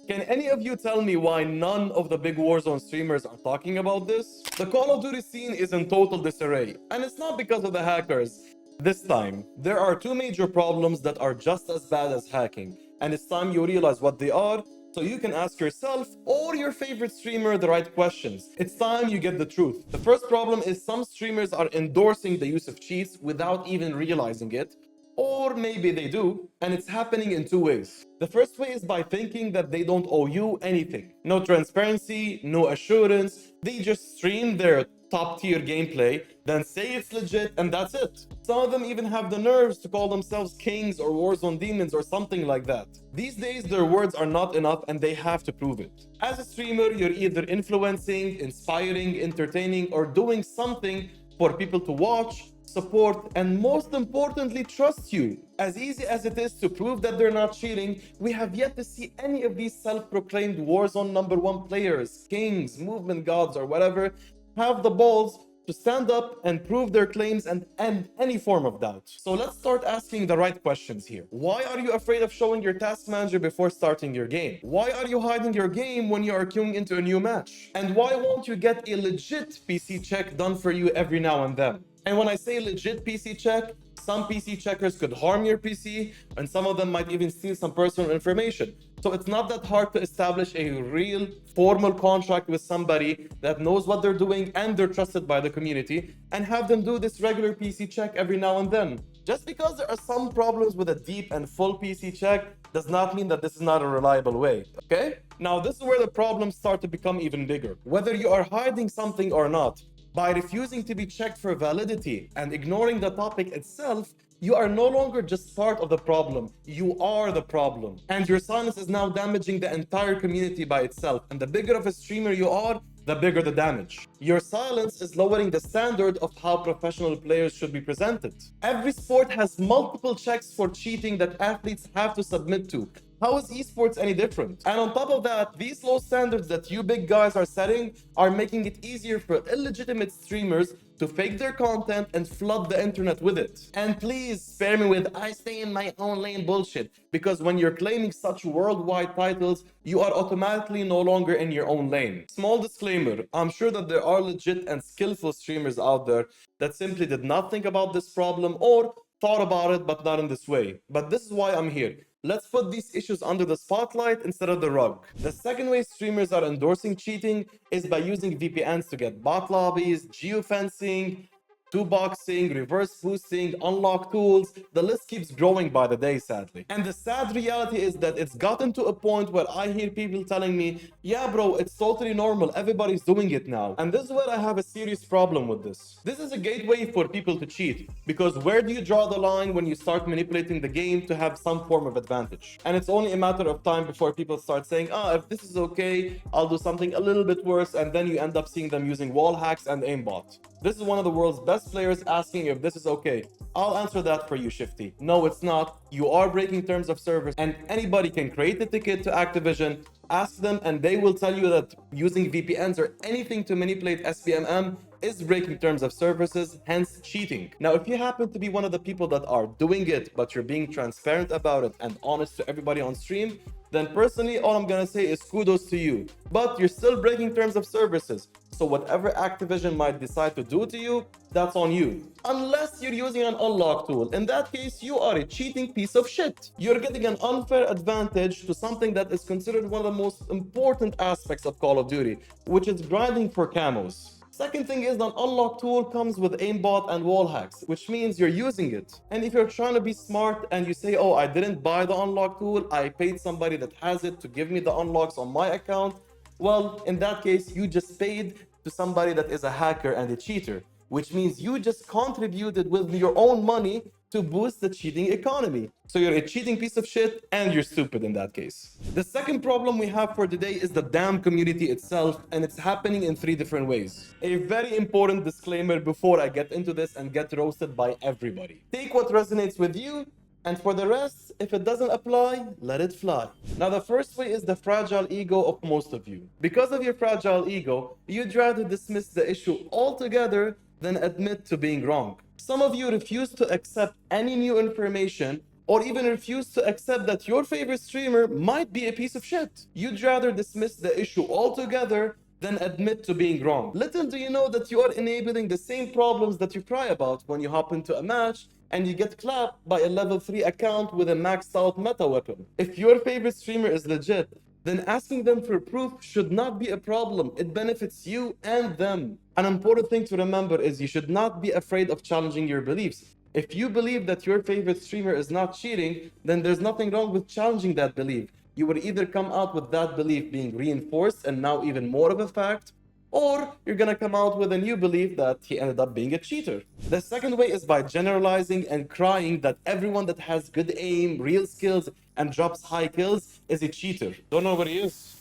Can any of you tell me why none of the big Warzone streamers are talking about this? The Call of Duty scene is in total disarray, and it's not because of the hackers. This time, there are two major problems that are just as bad as hacking, and it's time you realize what they are so you can ask yourself or your favorite streamer the right questions. It's time you get the truth. The first problem is some streamers are endorsing the use of cheats without even realizing it. Or maybe they do, and it's happening in two ways. The first way is by thinking that they don't owe you anything. No transparency, no assurance. They just stream their top tier gameplay, then say it's legit, and that's it. Some of them even have the nerves to call themselves kings or Warzone demons or something like that. These days, their words are not enough and they have to prove it. As a streamer, you're either influencing, inspiring, entertaining, or doing something for people to watch, support, and most importantly, trust you. As easy as it is to prove that they're not cheating, we have yet to see any of these self-proclaimed Warzone #1 players, kings, movement gods, or whatever, have the balls to stand up and prove their claims and end any form of doubt. So let's start asking the right questions here. Why are you afraid of showing your task manager before starting your game? Why are you hiding your game when you are queuing into a new match? And why won't you get a legit PC check done for you every now and then? And when I say legit PC check, some PC checkers could harm your PC, and some of them might even steal some personal information. So it's not that hard to establish a real formal contract with somebody that knows what they're doing and they're trusted by the community, and have them do this regular PC check every now and then. Just because there are some problems with a deep and full PC check does not mean that this is not a reliable way, okay? Now, this is where the problems start to become even bigger. Whether you are hiding something or not, by refusing to be checked for validity and ignoring the topic itself, you are no longer just part of the problem, you are the problem. And your silence is now damaging the entire community by itself. And the bigger of a streamer you are, the bigger the damage. Your silence is lowering the standard of how professional players should be presented. Every sport has multiple checks for cheating that athletes have to submit to. How is esports any different? And on top of that, these low standards that you big guys are setting are making it easier for illegitimate streamers to fake their content and flood the internet with it. And please spare me with "I stay in my own lane" bullshit, because when you're claiming such worldwide titles, you are automatically no longer in your own lane. Small disclaimer, I'm sure that there are legit and skillful streamers out there that simply did not think about this problem or thought about it but not in this way. But this is why I'm here. Let's put these issues under the spotlight instead of the rug. The second way streamers are endorsing cheating is by using VPNs to get bot lobbies, geofencing, two-boxing, reverse boosting, unlock tools. The list keeps growing by the day, sadly. And the sad reality is that it's gotten to a point where I hear people telling me, yeah, bro, it's totally normal. Everybody's doing it now. And this is where I have a serious problem with this. This is a gateway for people to cheat, because where do you draw the line when you start manipulating the game to have some form of advantage? And it's only a matter of time before people start saying, if this is okay, I'll do something a little bit worse, and then you end up seeing them using wall hacks and aimbot. This is one of the world's best players asking if this is okay. I'll answer that for you, Shifty. No, it's not. You are breaking terms of service, and anybody can create a ticket to Activision, ask them, and they will tell you that using VPNs or anything to manipulate SBMM is breaking terms of services, hence cheating. Now, if you happen to be one of the people that are doing it, but you're being transparent about it and honest to everybody on stream, then personally, all I'm gonna say is kudos to you. But you're still breaking terms of services. So whatever Activision might decide to do to you, that's on you. Unless you're using an unlock tool. In that case, you are a cheating piece of shit. You're getting an unfair advantage to something that is considered one of the most important aspects of Call of Duty, which is grinding for camos. Second thing is, an unlock tool comes with aimbot and wall hacks, which means you're using it. And if you're trying to be smart and you say, I didn't buy the unlock tool, I paid somebody that has it to give me the unlocks on my account, well, in that case, you just paid to somebody that is a hacker and a cheater, which means you just contributed with your own money to boost the cheating economy. So you're a cheating piece of shit and you're stupid in that case. The second problem we have for today is the damn community itself, and it's happening in 3 different ways. A very important disclaimer before I get into this and get roasted by everybody. Take what resonates with you, and for the rest, if it doesn't apply, let it fly. Now, the first way is the fragile ego of most of you. Because of your fragile ego, you'd rather dismiss the issue altogether than admit to being wrong. Some of you refuse to accept any new information or even refuse to accept that your favorite streamer might be a piece of shit. You'd rather dismiss the issue altogether than admit to being wrong. Little do you know that you are enabling the same problems that you cry about when you hop into a match and you get clapped by a level 3 account with a maxed out meta weapon. If your favorite streamer is legit, then asking them for proof should not be a problem. It benefits you and them. An important thing to remember is you should not be afraid of challenging your beliefs. If you believe that your favorite streamer is not cheating, then there's nothing wrong with challenging that belief. You would either come out with that belief being reinforced and now even more of a fact, or you're gonna come out with a new belief that he ended up being a cheater. The second way is by generalizing and crying that everyone that has good aim, real skills, and drops high kills is a cheater. Don't know what he is.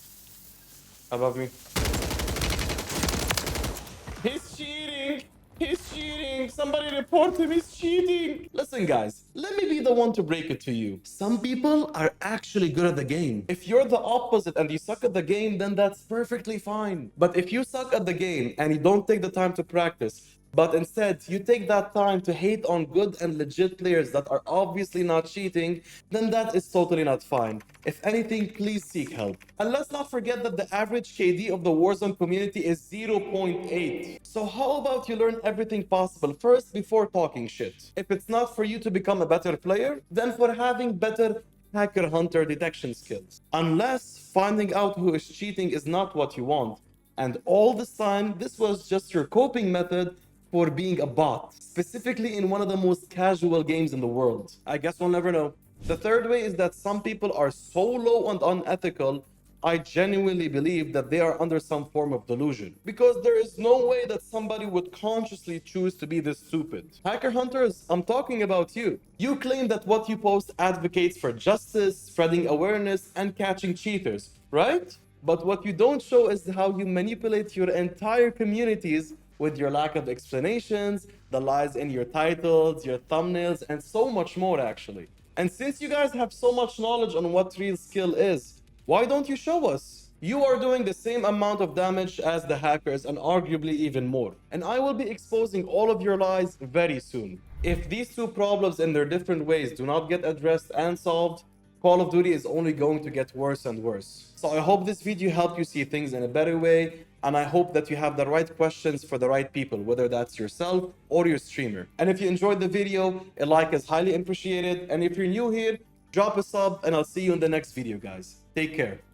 Above me. He's cheating! He's cheating! Somebody report him, he's cheating! Listen guys, let me be the one to break it to you. Some people are actually good at the game. If you're the opposite and you suck at the game, then that's perfectly fine. But if you suck at the game and you don't take the time to practice, but instead you take that time to hate on good and legit players that are obviously not cheating, then that is totally not fine. If anything, please seek help. And let's not forget that the average KD of the Warzone community is 0.8. So how about you learn everything possible first before talking shit? If it's not for you to become a better player, then for having better hacker hunter detection skills. Unless finding out who is cheating is not what you want. And all this time, this was just your coping method for being a bot, specifically in one of the most casual games in the world. I guess we'll never know. The third way is that some people are so low and unethical, I genuinely believe that they are under some form of delusion. Because there is no way that somebody would consciously choose to be this stupid. Hacker hunters, I'm talking about you. You claim that what you post advocates for justice, spreading awareness, and catching cheaters, right? But what you don't show is how you manipulate your entire communities with your lack of explanations, the lies in your titles, your thumbnails, and so much more actually. And since you guys have so much knowledge on what real skill is, why don't you show us? You are doing the same amount of damage as the hackers and arguably even more. And I will be exposing all of your lies very soon. If these two problems in their different ways do not get addressed and solved, Call of Duty is only going to get worse and worse. So I hope this video helped you see things in a better way, and I hope that you have the right questions for the right people, whether that's yourself or your streamer. And if you enjoyed the video, a like is highly appreciated, and if you're new here, drop a sub, and I'll see you in the next video, guys. Take care.